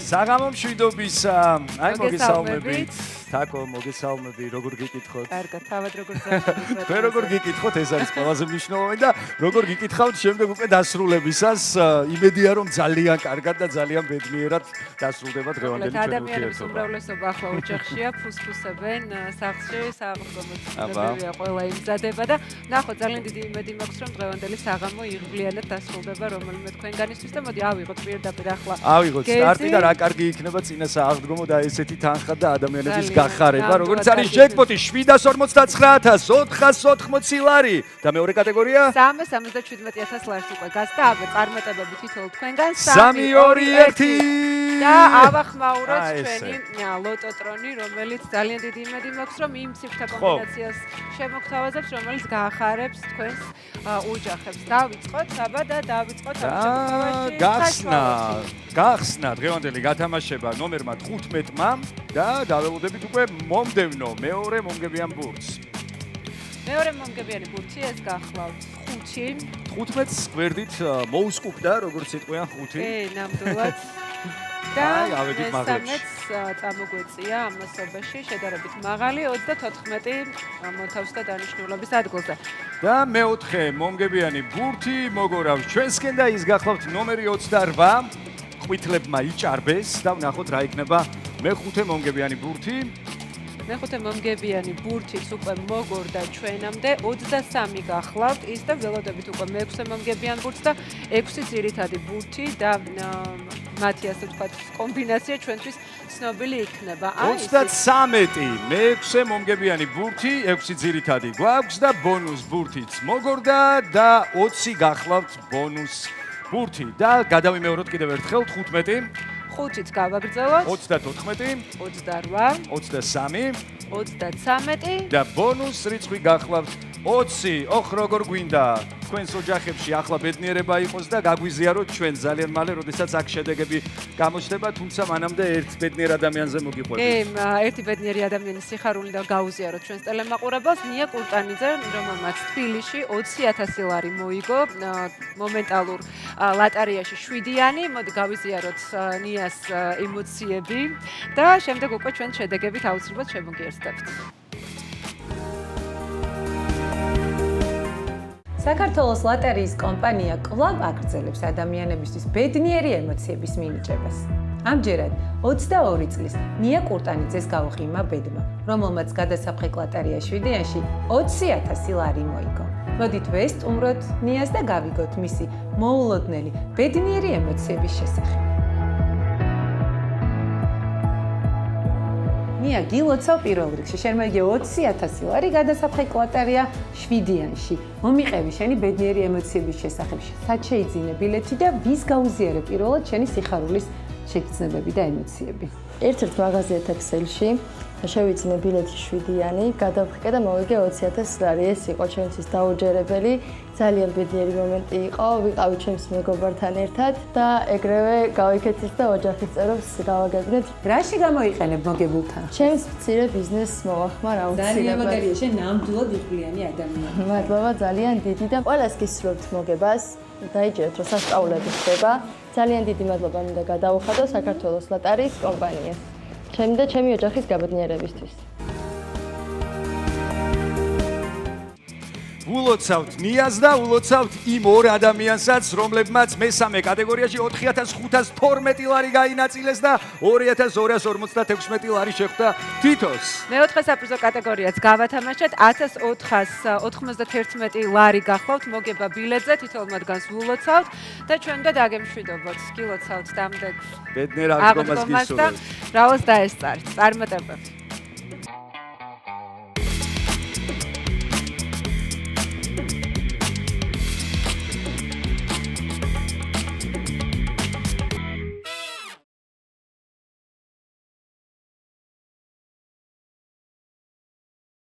საღამო მშვიდობისა. აი მოგესალმებით. თაკო მოგესალმები, როგორ გიკითხოთ? კარგად, თავად როგორ ზარდებით? თქვენ როგორ გიკითხოთ, ეს არის ყველაზე მნიშვნელოვანი და როგორ გიკითხავთ შემდეგ უკვე დასრულებისას, იმედია რომ ძალიან კარგად და ძალიან ბედნიერად დასრულდება დღევანდელი ჩვენი ადამიანების უმრავლესობა ახლა ოჯახშია, ფუსფუსებენ, სახლში, სააღმომრიცხველია, ყველა იმზადება და ნახოთ, ძალიან დიდი იმედი მაქვს რომ დღევანდელი საღამო იღბლიანად დასრულდება რომელიმე თქვენგანისთვის და მოდი ავიღოთ პირდაპირ ახლა. ავიღოთ სტარტი და რა კარგი იქნება წინა სააღდგომო და ესეთი თანხა და ადამიანების გახარება, როგორც არის ჯეკპოტი 759,480 ლარი და მეორე კატეგორია 377,000 ლარს უკვე გასდა, აბა წარმატებები თითოეულ თქვენგან 3-2-1 და ავახმაუროთ ჩვენი ლოტოტრონი, რომელიც ძალიან დიდი იმედი მაქვს რომ იმ ციფრთა კომბინაციას შემოგთავაზებს, რომელიც გაახარებს თქვენს ოჯახებს. დავიწყოთ, აბა და დავიწყოთ ამ შემოთავაზებაში. გახსნა დღევანდელი გათამაშება ნომერმა 15-მა და დაველოდებით უკვე მომდევნო მეორე მომგებიან ბურთს. მეორე მომგებიანი ბურთი ეს გახლავთ 5. 15-ს გვერდით მოუსკუპდა, როგორც იტყვიან 5. ნამდვილად. და ავედით მაღლებში. 13-ს წამოგვეწია ამასობაში, შედარებით მაღალი 34 მოთავს და დანიშნულების ადგილზე. და მეოთხე მომგებიანი ბურთი მოგორავს ჩვენსკენ და ის გახლავთ ნომერი 28. ყვითლებმა იჭარბეს და ვნახოთ რა იქნება მეხუთე მომგებიანი ბურთი. მეხუთე მომგებიანი ბურთიც უკვე მოგორდა ჩვენამდე 23 გახლავთ ის და ველოდებით უკვე მეექვსე მომგებიან ბურთს და 6 ძირითადი ბურთი და მათი ასე ვთქვათ კომბინაცია ჩვენთვის ცნობილი იქნება. 33 მეექვსე მომგებიანი ბურთი 6 ძირითადი გვაქვს და ბონუს ბურთიც მოგორდა და 20 გახლავთ ბონუს ბურთი და გადავიმეოროთ კიდევ ერთხელ 15 5-ით გავაგრძელოთ 34 28 23 33 და ბონუს რიცხვი გახლავთ 20. ოხ როგორ გვინდა თქვენს ოჯახებში ახლა ბედნიერება იყოს და გაგვიზიაროთ ჩვენ ძალიან მალე, როდესაც აქ შედეგები გამოჩნდება, თუმცა მანამდე ერთ ბედნიერ ადამიანზე მოგიყვებით. ერთი ბედნიერი ადამიანის სიხარული და გაუზიაროთ ჩვენს ტელემაყურებელს ნია კურტანიძე, რომელმაც თბილისში 20,000 ლარი მოიგო მომენტალურ ლატარიაში 7-იანი. მოდი გავიზიაროთ ნიას ემოციები და შემდეგ უკვე ჩვენ შედეგებით აუცილებლად შემოგიერთდებთ. საქართველოს ლოტერიის კომპანია კვლავ აგრძელებს ადამიანებისთვის ბედნიერი ემოციების მინიჭებას. ამჯერად 22 წლის ნია კურტანიძეს გაუღიმა ბედმა, რომელმაც გადასაფხე ლოტარია 7-იანში 20,000 ლარი მოიგო. მოდით ვესტუმროთ ნიას და გავიგოთ მისი მოულოდნელი ბედნიერი ემოციების შესახებ. ნია, გილოცავ პირველ რიგში, შენ მოიგე 20,000 ლარი გადასაფხე ლოტარია 7-იანში. მომიყევი შენი ბედნიერი ემოციების შესახებ. სად შეიძინე ბილეთი და ვის გაუზიარე პირველად შენი სიხარულის შეგრძნებები და ემოციები? ერთ-ერთ მაღაზია Excel-ში შევიძინე ბილეთი 7-იანი, გადავხიკე და მოვიგე 20,000 ლარი. ეს იყო ჩემთვის დაუჯერებელი, ძალიან ბედნიერი მომენტი იყო, ვიყავი ჩემს მეგობართან ერთად და ეგრევე გავიქეცით და ოჯახის წევრებს გავაგებინეთ. რაში გამოიყენებ მოგებულ თანხას? ჩემს მცირე ბიზნესს მოვახმარ აუცილებლად. ძალიან მაგარია, შენ ნამდვილად იღბლიანი ადამიანი. მადლობა ძალიან დიდი და ყველას გისურვებთ მოგებას. დაიჭერეთ რომ სასწაულები ხდება. ძალიან დიდი მადლობა მინდა გადაუხადო საქართველოს ლოტარიის კომპანიას. ჩემი და ჩემი ოჯახის გაბედნიერებისთვის. ულოცავთ ნიას და ულოცავთ იმ ორ ადამიანსაც, რომლებმაც მესამე კატეგორიაში 4,512 ლარი გაინაწილეს და 2,256 ლარი შეხვდა თითოს. მეოთხე საპრიზო კატეგორიაც გავათამაშეთ 1,491 ლარი გახლავთ მოგება ბილეთზე, თითოეულ მათგანს ულოცავთ და ჩვენ და დაგემშვიდობოთ. გილოცავთ დამდეგ ბედნიერ აღდგომას გისურვებთ. რაოს დაესწართ. წარმატებებს.